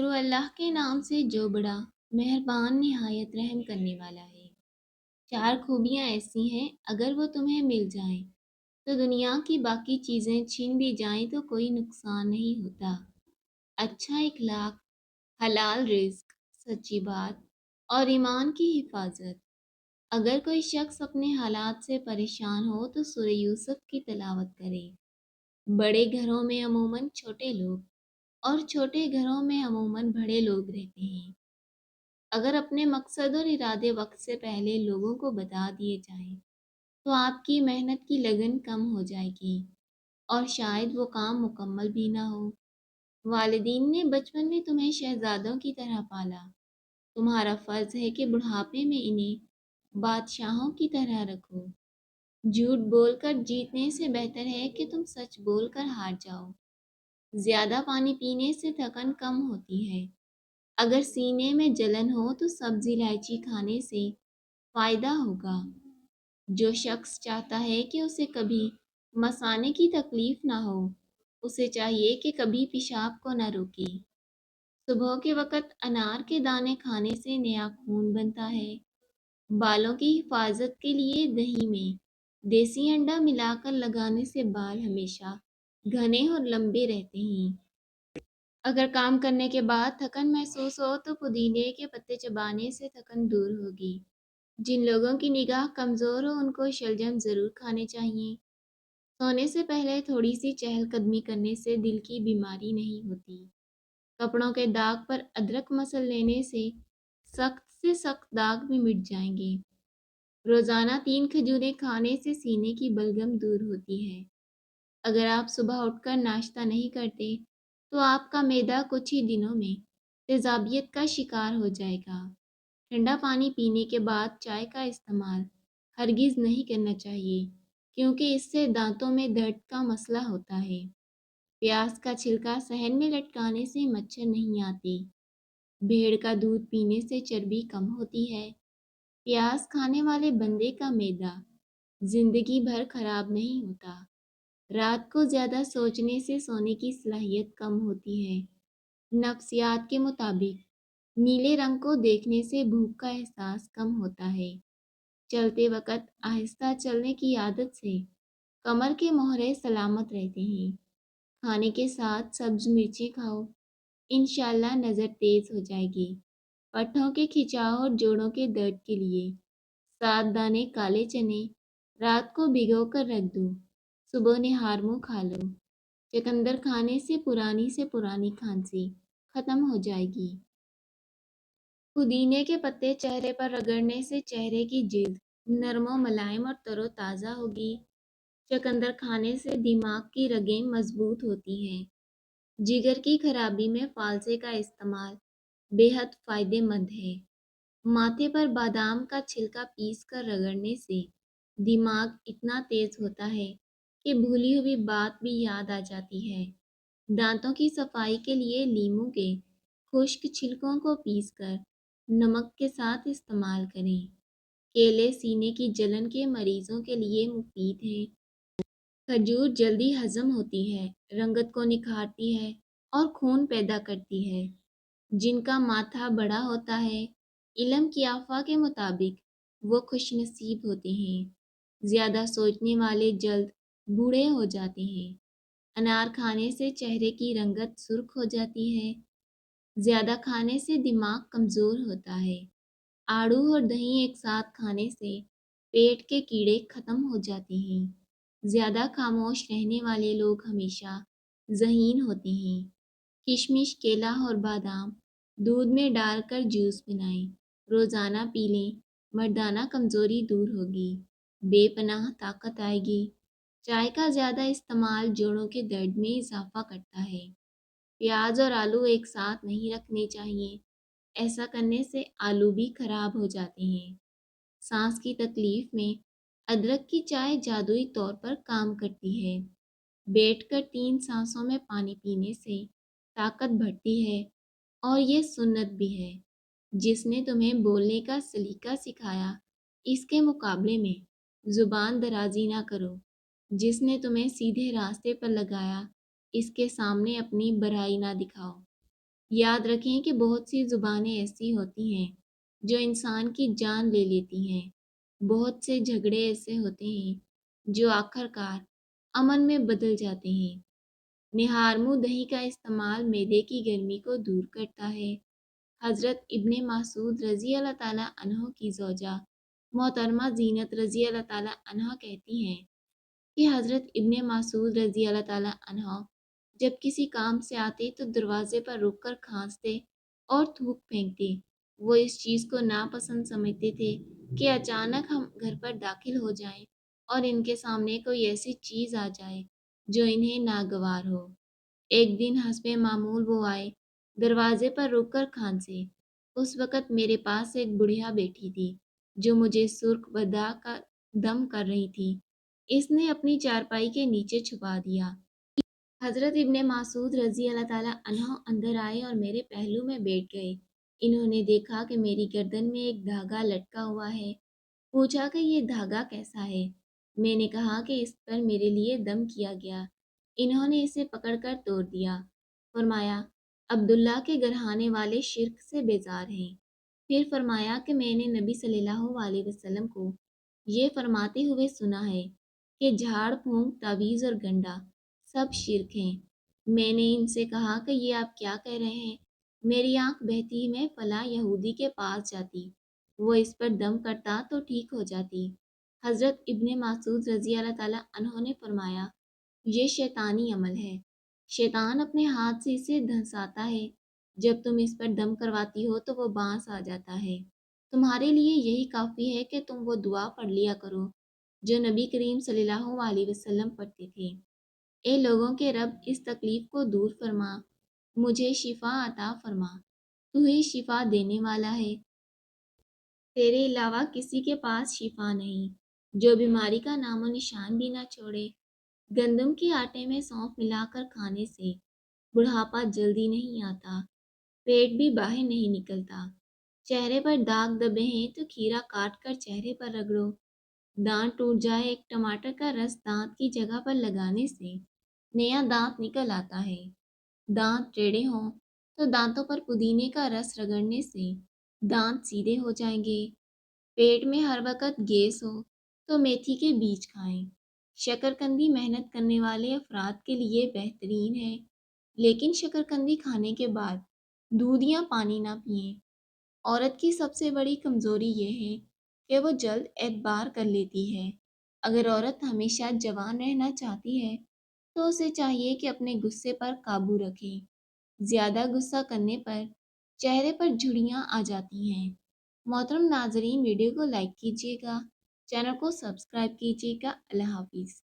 شروع اللہ کے نام سے جو بڑا مہربان نہایت رحم کرنے والا ہے۔ چار خوبیاں ایسی ہیں، اگر وہ تمہیں مل جائیں تو دنیا کی باقی چیزیں چھین بھی جائیں تو کوئی نقصان نہیں ہوتا۔ اچھا اخلاق، حلال رزق، سچی بات اور ایمان کی حفاظت۔ اگر کوئی شخص اپنے حالات سے پریشان ہو تو سورہ یوسف کی تلاوت کرے۔ بڑے گھروں میں عموماً چھوٹے لوگ اور چھوٹے گھروں میں عموماً بڑے لوگ رہتے ہیں۔ اگر اپنے مقصد اور ارادے وقت سے پہلے لوگوں کو بتا دیے جائیں تو آپ کی محنت کی لگن کم ہو جائے گی اور شاید وہ کام مکمل بھی نہ ہو۔ والدین نے بچپن میں تمہیں شہزادوں کی طرح پالا، تمہارا فرض ہے کہ بڑھاپے میں انہیں بادشاہوں کی طرح رکھو۔ جھوٹ بول کر جیتنے سے بہتر ہے کہ تم سچ بول کر ہار جاؤ۔ زیادہ پانی پینے سے تھکن کم ہوتی ہے۔ اگر سینے میں جلن ہو تو سبزی الائچی کھانے سے فائدہ ہوگا۔ جو شخص چاہتا ہے کہ اسے کبھی مثانے کی تکلیف نہ ہو، اسے چاہیے کہ کبھی پیشاب کو نہ روکے۔ صبح کے وقت انار کے دانے کھانے سے نیا خون بنتا ہے۔ بالوں کی حفاظت کے لیے دہی میں دیسی انڈا ملا کر لگانے سے بال ہمیشہ گھنے اور لمبے رہتے ہیں۔ اگر کام کرنے کے بعد تھکن محسوس ہو تو پودینے کے پتے چبانے سے تھکن دور ہوگی۔ جن لوگوں کی نگاہ کمزور ہو ان کو شلجم ضرور کھانے چاہیے۔ سونے سے پہلے تھوڑی سی چہل قدمی کرنے سے دل کی بیماری نہیں ہوتی۔ کپڑوں کے داغ پر ادرک مسل لینے سے سخت داغ بھی مٹ جائیں گے۔ روزانہ 3 کھجوریں کھانے سے سینے کی بلغم دور ہوتی ہے۔ اگر آپ صبح اٹھ کر ناشتہ نہیں کرتے تو آپ کا معدہ کچھ ہی دنوں میں تیزابیت کا شکار ہو جائے گا۔ ٹھنڈا پانی پینے کے بعد چائے کا استعمال ہرگز نہیں کرنا چاہیے کیونکہ اس سے دانتوں میں درد کا مسئلہ ہوتا ہے۔ پیاز کا چھلکا صحن میں لٹکانے سے مچھر نہیں آتے۔ بھیڑ کا دودھ پینے سے چربی کم ہوتی ہے۔ پیاز کھانے والے بندے کا معدہ زندگی بھر خراب نہیں ہوتا۔ رات کو زیادہ سوچنے سے سونے کی صلاحیت کم ہوتی ہے۔ نفسیات کے مطابق نیلے رنگ کو دیکھنے سے بھوک کا احساس کم ہوتا ہے۔ چلتے وقت آہستہ چلنے کی عادت سے کمر کے موہرے سلامت رہتے ہیں۔ کھانے کے ساتھ سبز مرچیں کھاؤ، انشاءاللہ نظر تیز ہو جائے گی۔ پٹھوں کے کھچاؤ اور جوڑوں کے درد کے لیے 7 دانے کالے چنے رات کو بھگو کر رکھ دو، صبح نہار منہ کھا لو۔ چقندر کھانے سے پرانی کھانسی ختم ہو جائے گی۔ پودینے کے پتے چہرے پر رگڑنے سے چہرے کی جلد نرم و ملائم اور تر و تازہ ہوگی۔ چقندر کھانے سے دماغ کی رگیں مضبوط ہوتی ہیں۔ جگر کی خرابی میں فالسے کا استعمال بے حد فائدہ مند ہے۔ ماتھے پر بادام کا چھلکا پیس کر رگڑنے سے دماغ اتنا تیز ہوتا ہے کہ بھولی ہوئی بات بھی یاد آ جاتی ہے۔ دانتوں کی صفائی کے لیے لیموں کے خشک چھلکوں کو پیس کر نمک کے ساتھ استعمال کریں۔ کیلے سینے کی جلن کے مریضوں کے لیے مفید ہیں۔ کھجور جلدی ہضم ہوتی ہے، رنگت کو نکھارتی ہے اور خون پیدا کرتی ہے۔ جن کا ماتھا بڑا ہوتا ہے، علم کی آفا کے مطابق وہ خوش نصیب ہوتے ہیں۔ زیادہ سوچنے والے جلد بوڑھے ہو جاتے ہیں۔ انار کھانے سے چہرے کی رنگت سرخ ہو جاتی ہے۔ زیادہ کھانے سے دماغ کمزور ہوتا ہے۔ آڑو اور دہی ایک ساتھ کھانے سے پیٹ کے کیڑے ختم ہو جاتے ہیں۔ زیادہ خاموش رہنے والے لوگ ہمیشہ ذہین ہوتے ہیں۔ کشمش، کیلا اور بادام دودھ میں ڈال کر جوس بنائیں، روزانہ پی لیں، مردانہ کمزوری دور ہوگی، بے پناہ طاقت آئے گی۔ چائے کا زیادہ استعمال جوڑوں کے درد میں اضافہ کرتا ہے۔ پیاز اور آلو ایک ساتھ نہیں رکھنے چاہیے، ایسا کرنے سے آلو بھی خراب ہو جاتے ہیں۔ سانس کی تکلیف میں ادرک کی چائے جادوئی طور پر کام کرتی ہے۔ بیٹھ کر 3 سانسوں میں پانی پینے سے طاقت بڑھتی ہے اور یہ سنت بھی ہے۔ جس نے تمہیں بولنے کا سلیقہ سکھایا، اس کے مقابلے میں زبان درازی نہ کرو۔ جس نے تمہیں سیدھے راستے پر لگایا، اس کے سامنے اپنی برائی نہ دکھاؤ۔ یاد رکھیں کہ بہت سی زبانیں ایسی ہوتی ہیں جو انسان کی جان لے لیتی ہیں۔ بہت سے جھگڑے ایسے ہوتے ہیں جو آخر کار امن میں بدل جاتے ہیں۔ نہارمو دہی کا استعمال معدے کی گرمی کو دور کرتا ہے۔ حضرت ابن مسعود رضی اللہ تعالیٰ عنہ کی زوجہ محترمہ زینت رضی اللہ تعالیٰ عنہ کہتی ہیں کہ حضرت ابن مسعود رضی اللہ تعالیٰ عنہ جب کسی کام سے آتے تو دروازے پر رک کر کھانستے اور تھوک پھینکتے۔ وہ اس چیز کو ناپسند سمجھتے تھے کہ اچانک ہم گھر پر داخل ہو جائیں اور ان کے سامنے کوئی ایسی چیز آ جائے جو انہیں ناگوار ہو۔ ایک دن حسب معمول وہ آئے، دروازے پر رک کر کھانسے۔ اس وقت میرے پاس ایک بڑھیا بیٹھی تھی جو مجھے سرخ بدا کا دم کر رہی تھی۔ اس نے اپنی چارپائی کے نیچے چھپا دیا۔ حضرت ابن مسعود رضی اللہ تعالیٰ عنہ اندر آئے اور میرے پہلو میں بیٹھ گئے۔ انہوں نے دیکھا کہ میری گردن میں ایک دھاگا لٹکا ہوا ہے۔ پوچھا کہ یہ دھاگا کیسا ہے؟ میں نے کہا کہ اس پر میرے لیے دم کیا گیا۔ انہوں نے اسے پکڑ کر توڑ دیا۔ فرمایا، عبداللہ کے گھرانے والے شرک سے بیزار ہیں۔ پھر فرمایا کہ میں نے نبی صلی اللہ علیہ وسلم کو یہ فرماتے ہوئے سنا ہے کہ جھاڑ پھونک، تعویذ اور گنڈا سب شرک ہیں۔ میں نے ان سے کہا کہ یہ آپ کیا کہہ رہے ہیں؟ میری آنکھ بہتی میں فلاں یہودی کے پاس جاتی، وہ اس پر دم کرتا تو ٹھیک ہو جاتی۔ حضرت ابن مسعود رضی اللہ تعالیٰ عنہ نے فرمایا، یہ شیطانی عمل ہے، شیطان اپنے ہاتھ سے اسے دھنساتا ہے۔ جب تم اس پر دم کرواتی ہو تو وہ بانس آ جاتا ہے۔ تمہارے لیے یہی کافی ہے کہ تم وہ دعا پڑھ لیا کرو جو نبی کریم صلی اللہ علیہ وسلم پڑھتے تھے۔ اے لوگوں کے رب، اس تکلیف کو دور فرما، مجھے شفا عطا فرما، تو ہی شفا دینے والا ہے، تیرے علاوہ کسی کے پاس شفا نہیں۔ جو بیماری کا نام و نشان بھی نہ چھوڑے۔ گندم کے آٹے میں سونف ملا کر کھانے سے بڑھاپا جلدی نہیں آتا، پیٹ بھی باہر نہیں نکلتا۔ چہرے پر داغ دبے ہیں تو کھیرا کاٹ کر چہرے پر رگڑو۔ دانت ٹوٹ جائے، ایک ٹماٹر کا رس دانت کی جگہ پر لگانے سے نیا دانت نکل آتا ہے۔ دانت ٹیڑھے ہوں تو دانتوں پر پودینے کا رس رگڑنے سے دانت سیدھے ہو جائیں گے۔ پیٹ میں ہر وقت گیس ہو تو میتھی کے بیج کھائیں۔ شکرکندی محنت کرنے والے افراد کے لیے بہترین ہے، لیکن شکرکندی کھانے کے بعد دودھ یا پانی نہ پئیں۔ عورت کی سب سے بڑی کمزوری یہ ہے کہ وہ جلد اعتبار کر لیتی ہے۔ اگر عورت ہمیشہ جوان رہنا چاہتی ہے تو اسے چاہیے کہ اپنے غصے پر قابو رکھے۔ زیادہ غصہ کرنے پر چہرے پر جھڑیاں آ جاتی ہیں۔ محترم ناظرین، ویڈیو کو لائک کیجیے گا، چینل کو سبسکرائب کیجیے گا۔ اللہ حافظ۔